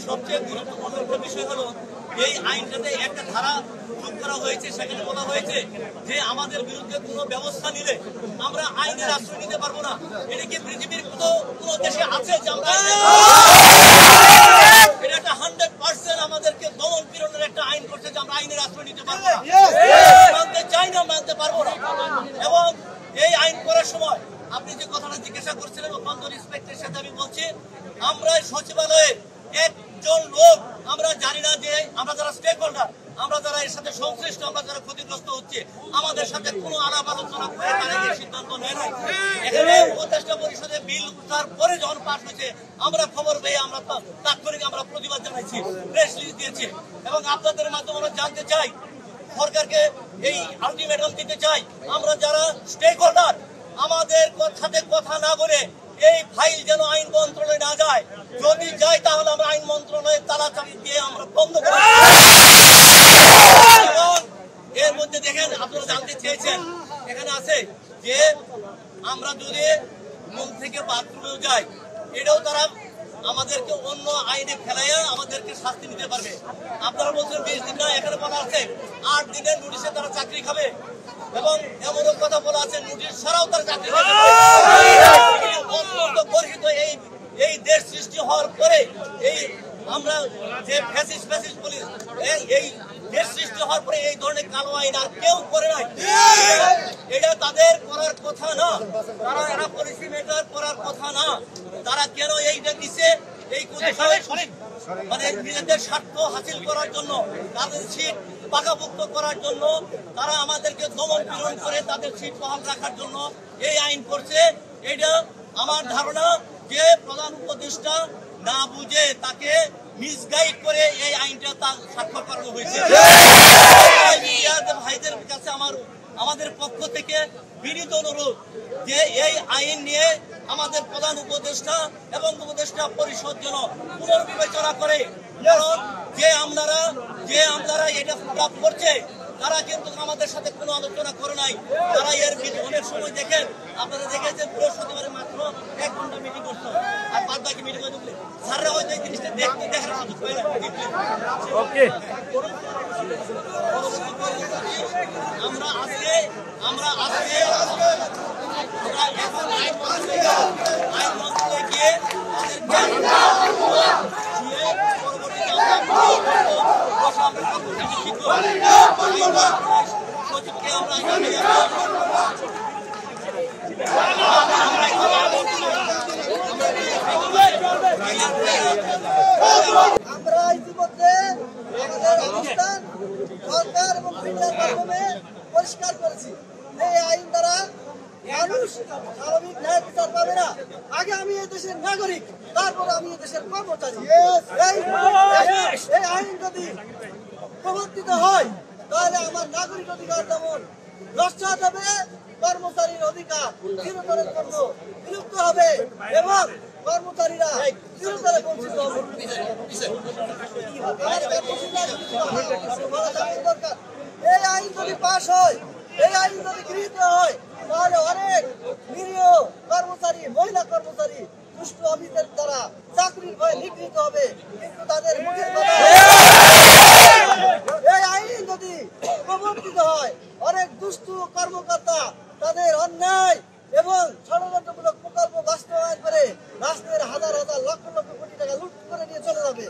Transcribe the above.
সবচেয়ে গুরুত্বপূর্ণ একটা বিষয় হলো এই আইনটাতে একটা ধারা যোগ করা হয়েছে। সেখানে বলা হয়েছে যে আমাদের বিরুদ্ধে কোনো ব্যবস্থা নিলে আমরা আইনের আশ্রয় নিতে পারবো না। এটা কি পৃথিবীর কোনো দেশে আছে যে আমরা এটা একটা 100% আমাদেরকে দমন পীড়নের একটা আইন করছে যে আমরা আইনের আশ্রয় নিতে পারবো না, মানতে চাই না, মানতে পারবো না। এবং এই আইন করার সময় আপনি যে কথাটা জিজ্ঞাসা করছিলেন অত্যন্ত রেসপেক্টের সাথে আমি বলছি, আমরা সচিবালয়ে একজন লোক আমরা জানি না যে আমরা যারা স্টেক হোল্ডার, আমরা যারা এর সাথে সংশ্লিষ্ট, আমরা যারা ক্ষতিগ্রস্ত হচ্ছে, আমাদের সাথে কোনো আলাপ আলোচনা করে তারা এই সিদ্ধান্ত নেয় নাই। এখানে উপদেষ্টা পরিষদে বিল তারপরে যখন পাস হয়েছে আমরা খবর পেয়ে আমরা তাৎক্ষণিক আমরা প্রতিবাদ জানাইছি, প্রেস রিলিজ দিয়েছি। এবং আপনাদের মাধ্যমে আমরা জানতে চাই, সরকারকে এই আলটিমেটাম দিতে চাই, আমরা যারা স্টেক হোল্ডার আমাদের সাথে কথা না বলে এই ফাইল যেন আইন মন্ত্রণালয়ে না যায়। যদি যায় তাহলে আমরা আইন মন্ত্রণালয়ে তালাচাবি দিয়ে আমরা বন্ধ করব। এবং এর মধ্যে দেখেন আপনারা জানতে চেয়েছেন, এখানে আছে যে আমরা যদি মন থেকে বাথরুমেও যাই, এটাও তারা আমাদেরকে অন্য আইনে ফেলাইয়া আমাদেরকে শাস্তি নিতে পারবে। আপনারা বলছেন 20 দিন না, এখানে বলা আছে 8 দিনের নোটিশে তারা চাকরি খাবে। এবং এমনও কথা বলা আছে নোটিশ ছাড়াও তারা চাকরি খাবে। অত্যন্ত গর্হিত এই দেশ সৃষ্টি হওয়ার পরে এই আমরা যে ফ্যাসিস্ট বলি, এই দেশ সৃষ্টি হওয়ার পরে এই ধরনের কালো আইন আর কেউ করে নাই। এটা তাদের করার কথা না, তারা এরা পলিসি মেকার করার কথা না। তারা কেন এইটা দিচ্ছে? এই মানে নিজেদের স্বার্থ হাসিল করার জন্য, তাদের সিট পাকাপোক্ত করার জন্য, তারা আমাদেরকে দমন পীড়ন করে তাদের সিট বহাল রাখার জন্য এই আইন করছে। এটা আমার ধারণা যে প্রধান উপদেষ্টা না বুঝে তাকে মিসগাইড করে এই আইনটা তার স্বাক্ষর করানো হয়েছে। ভাইদের কাছে আমাদের পক্ষ থেকে বিনীত অনুরোধ যে এই আইন নিয়ে আমাদের প্রধান উপদেষ্টা এবং উপদেষ্টা পরিষদ যেন পুনর্বিবেচনা করে। কারণ যে আমলারা এটা করছে তারা কিন্তু আমাদের সাথে কোনো আলোচনা করে নাই। তারা এর অনেক সময় দেখেন, আপনারা দেখেছেন বৃহস্পতিবারে মাত্র 1 ঘন্টা মিটিং করতো, আর বাদ বাকি মিটিং হয়ে ঢুকলে স্যাররা হয়তো এই জিনিসটা দেখার সুযোগ পায় না। আমরা আজকে এখন আইন মন্ত্রণালয়ে গিয়ে সচিবকে আমরা ইতিমধ্যে আমাদের অবস্থান সরকার এবং মিডিয়ার মাধ্যমে পরিষ্কার করেছি। এই আইন দ্বারা মানুষ স্বাভাবিক ন্যায় বিচার পাবে না। আগে আমি এই দেশের নাগরিক, তারপর আমি এই দেশের কর্মচারী। এই আইন যদি প্রবর্তিত হয় তাহলে আমার নাগরিক অধিকার যেমন নষ্ট হয়ে যাবে, কর্মচারীর অধিকার চিরতরের জন্য বিলুপ্ত হবে এবং কর্মচারীরা চিরতরে বঞ্চিত হবে। এই আইন যদি পাশ হয়, এই আইন যদি গৃহীত হয়, তাহলে অনেক নিরীহ কর্মচারী, মহিলা কর্মচারী দুষ্ট অফিসের দ্বারা চাকরির ভয়ে নিগৃহীত হবে। কিন্তু তাদের মুখের কথা, এই আইন যদি প্রবর্তিত হয়, অনেক দুষ্ট কর্মকর্তা তাদের অন্যায় এবং ষড়যন্ত্রমূলক প্রকল্প বাস্তবায়ন করে রাষ্ট্রের হাজার হাজার লক্ষ লক্ষ কোটি টাকা লুট করে নিয়ে চলে যাবে।